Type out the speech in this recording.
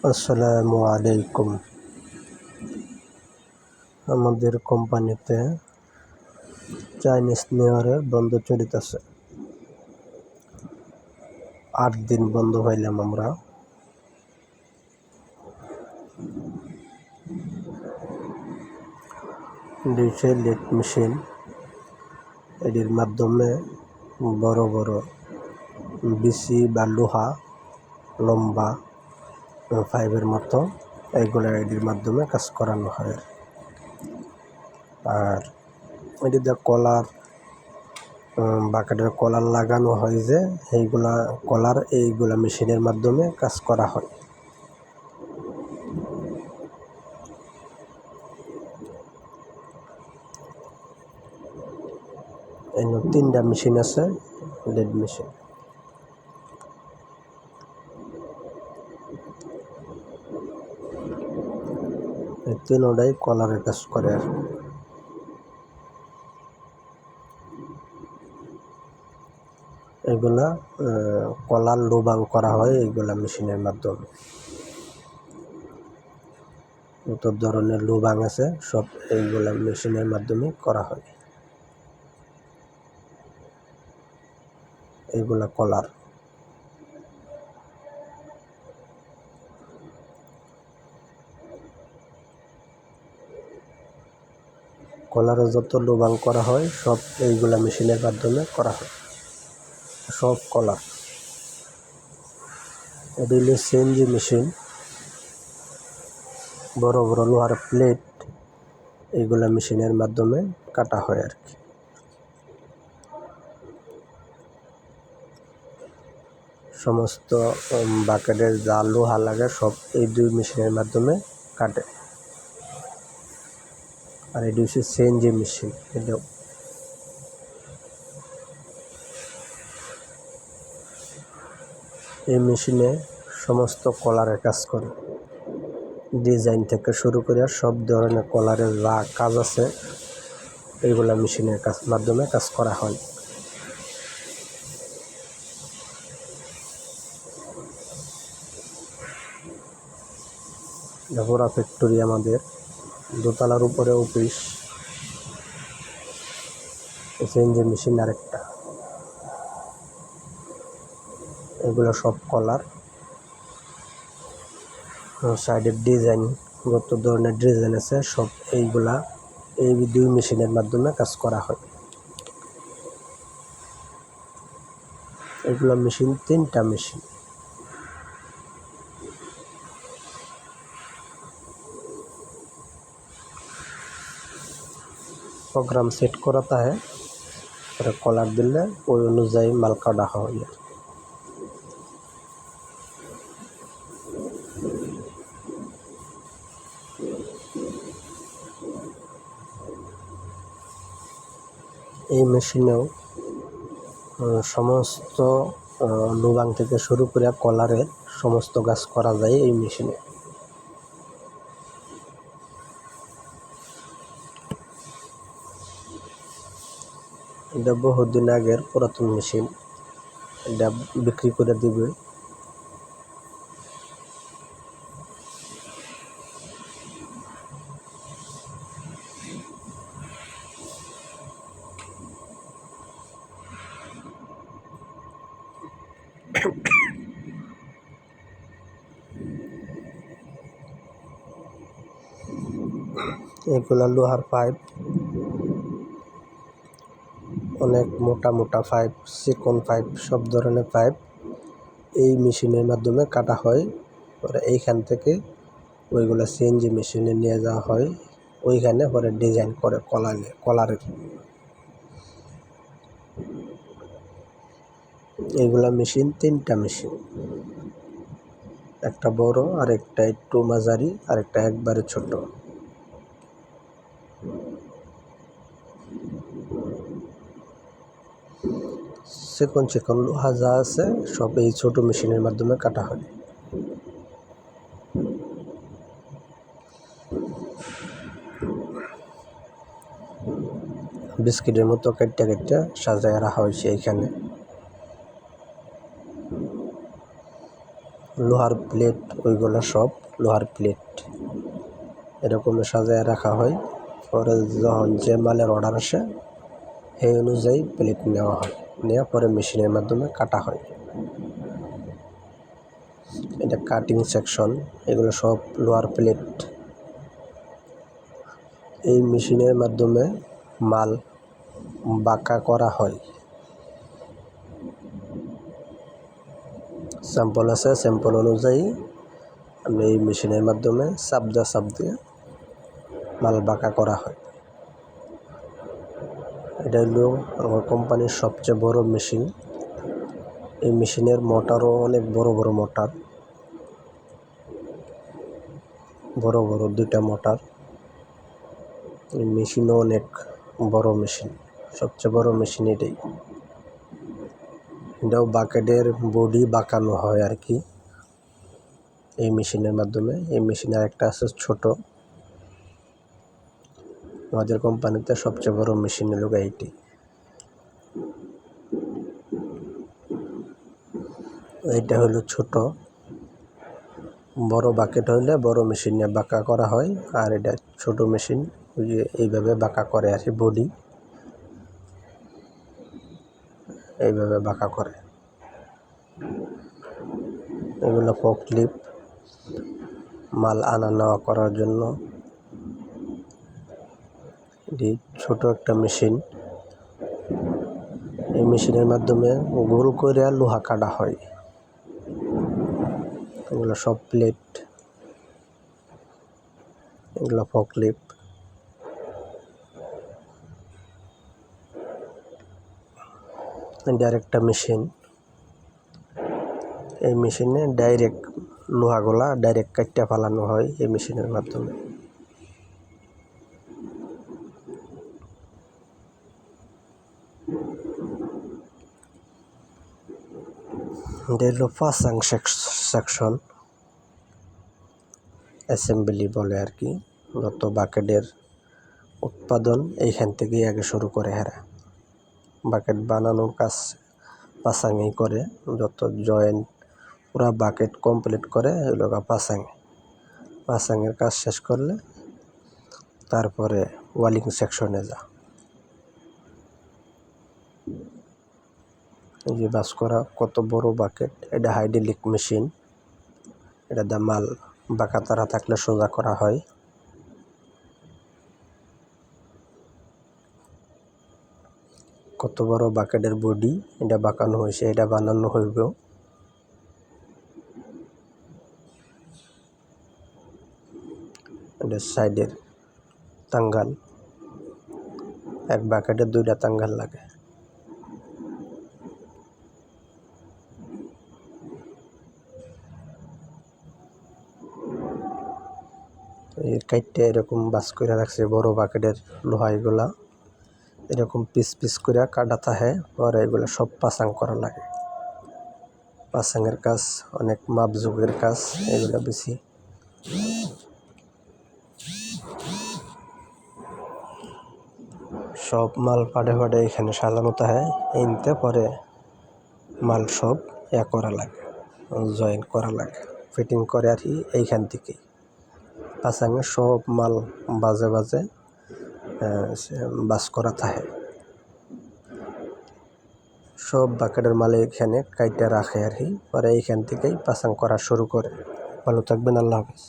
আসসালামু আলাইকুম। আমাদের কোম্পানিতে চাইনিজ নিউ ইয়ারের বন্ধ চলিতেছে। 8 দিন বন্ধ পাইলাম আমরা। ডিজে লেট মেশিন এটির মাধ্যমে বড় বড় বিসি বা লোহা লম্বা পাইপের মতো এইগুলো এটির মাধ্যমে কাজ করানো হয়। আর এটিতে কলার বাকেটের কলার লাগানো হয় যে এইগুলা মেশিনের মাধ্যমে কাজ করা হয়। এই 3টা মেশিন আছে, লেড মেশিন। এই তিনোটাই কলারের কাজ করে। এগুলা কলার লোবাং করা হয় এইগুলা মেশিনের মাধ্যমে। যত ধরনের লোবাং আছে সব এইগুলা মেশিনের মাধ্যমে করা হয়। এইগুলা কলার। কলারে যত লোবাং করা হয় সব এইগুলা মেশিনের মাধ্যমে করা হয়, সব কলার। এটি হলো সিএনজি মেশিন। বড় বড় লোহার প্লেট এইগুলা মেশিনের মাধ্যমে কাটা হয় আর কি। সমস্ত বাকেটের যা লোহা লাগে সব এই 2 মেশিনের মাধ্যমে কাটে। আর এটি হচ্ছে সিএনজি মেশিন। এই মেশিনে সমস্ত কলারের কাজ করে, ডিজাইন থেকে শুরু করে সব ধরনের কলারের যা কাজ আছে এইগুলা মেশিনের মাধ্যমে কাজ করা হয়। পুরা ফ্যাক্টরি আমাদের, দোতলার উপরে অফিস। সিএনজি মেশিন আরেকটা। এগুলো সব কলার। সাইডের ডিজাইন, যত ধরনের ডিজাইন আছে সব এইগুলা এই 2 মেশিনের মাধ্যমে কাজ করা হয়। এগুলো মেশিন 3টা মেশিন। প্রোগ্রাম সেট করাता है, পরে কলার দিলে ওই অনুযায়ী মাল কাটা হয়। এই মেশিনেও সমস্ত লোবাং থেকে শুরু করে কলারের সমস্ত কাজ করা যায় এই মেশিনে। এটা বহুদিন আগের পুরাতন মেশিন, এটা বিক্রি করে দিবে। এগুলা লোহার পাইপ, অনেক মোটা মোটা পাইপ, চিকন পাইপ, সব ধরনের পাইপ এই মেশিনের মাধ্যমে কাটা হয়। পরে এইখান থেকে ওইগুলা সিএনজি মেশিনে নিয়ে যাওয়া হয়, ওইখানে পরে ডিজাইন করে কলারের। এইগুলা মেশিন 3টা মেশিন, একটা বড়, আরেকটা একটু মাঝারি, আরেকটা একবারে ছোট। চিকন চিকন লোহা যা আছে সব এই ছোট মেশিনের মাধ্যমে কাটা হয়। বিস্কিটের মতো কাটটা কাটটা সাজায় রাখা হয়েছে এইখানে। লোহার প্লেট, ওইগুলো সব লোহার প্লেট এরকম সাজায় রাখা হয়। পরে যখন যে মালের অর্ডার আসে সেই অনুযায়ী প্লেট নেওয়া হয়, নেওয়া পরে মেশিনের মাধ্যমে কাটা হয়। এটা কাটিং সেকশন, এগুলো সব লোহার প্লেট। এই মেশিনের মাধ্যমে মাল বাঁকা করা হয়। স্যাম্পল আছে, স্যাম্পল অনুযায়ী আমি এই মেশিনের মাধ্যমে চাপ দিয়ে মাল বাঁকা করা হয়। এটা হলো আমার কোম্পানির সবচেয়ে বড় মেশিন। এই মেশিনের মোটরও অনেক বড় বড় মোটর, বড় বড় 2টা মোটর। এই মেশিনও অনেক বড় মেশিন, সবচেয়ে বড় মেশিন এটাই। এটাও বাকেটের বডি বাঁকানো হয় আর কি এই মেশিনের মাধ্যমে। এই মেশিনে আরেকটা আছে ছোট। আমাদের কোম্পানিতে সবচেয়ে বড় মেশিন হলো এইটি। এইটা হলো ছোট, বড় বাকেট হইলে বড় মেশিনে বাঁকা করা হয়, আর এটা ছোট মেশিন, ওই যে এইভাবে বাঁকা করে আর কি, বডি এইভাবে বাঁকা করে। এগুলো ফোকলিফট, মাল আনা নেওয়া করার জন্য। এটি ছোট একটা মেশিন। এই মেশিনের মাধ্যমে গোল করে লোহা কাটা হয়। এগুলো সব প্লেট, এগুলো ফোকলিফট। এটা আরেকটা মেশিন। এই মেশিনে ডাইরেক্ট লোহাগুলা ডাইরেক্ট কাটতে ফেলানো হয় এই মেশিনের মাধ্যমে। এটা হলো পাসাং সেকশন, অ্যাসেম্বলি বলে আর কি। যত বাকেটের উৎপাদন এইখান থেকেই আগে শুরু করে হেরা। বাকেট বানানোর কাজ পাসাঙেই করে, যত জয়েন্ট পুরা বাকেট কমপ্লিট করে এগুলো পাসাঙের কাজ শেষ করলে তারপরে ওয়ালিং সেকশনে যা। এই যে বাস করা কত বড় বাকেট, এটা হাইড্রোলিক মেশিন। এটা দা মাল বাঁকা তারা থাকলে সোজা করা হয়। কত বড় বাকেটের বডি, এটা বাঁকানো হয়েছে, এটা বানানো হইব। এটা সাইডের টাঙ্গাল, এক বাকেটে 2টা টাঙ্গাল লাগে। এর কাইটটা এরকম বাস করে রাখছে বড় বাকেটের লোহা। এগুলা এরকম পিস পিস করে কাটা থাকে, পরে এগুলো সব পাসাং করা লাগে। পাসাঙের কাজ অনেক মাপজোকের কাজ, এগুলো বেশি। সব মাল পাড়ে এখানে সাজানো থাকে, এইতে পরে মাল সব করা লাগে, জয়েন করা লাগে, ফিটিং করে আর কি এইখান থেকেই। পাসাঙে সব মাল বাজে বাস করা থাকে। সব বাকেটের মালে এখানে কাইটা রাখে আর কি, পরে এইখান থেকেই পাসাং করা শুরু করে। ভালো থাকবেন, আল্লাহ হাফেজ।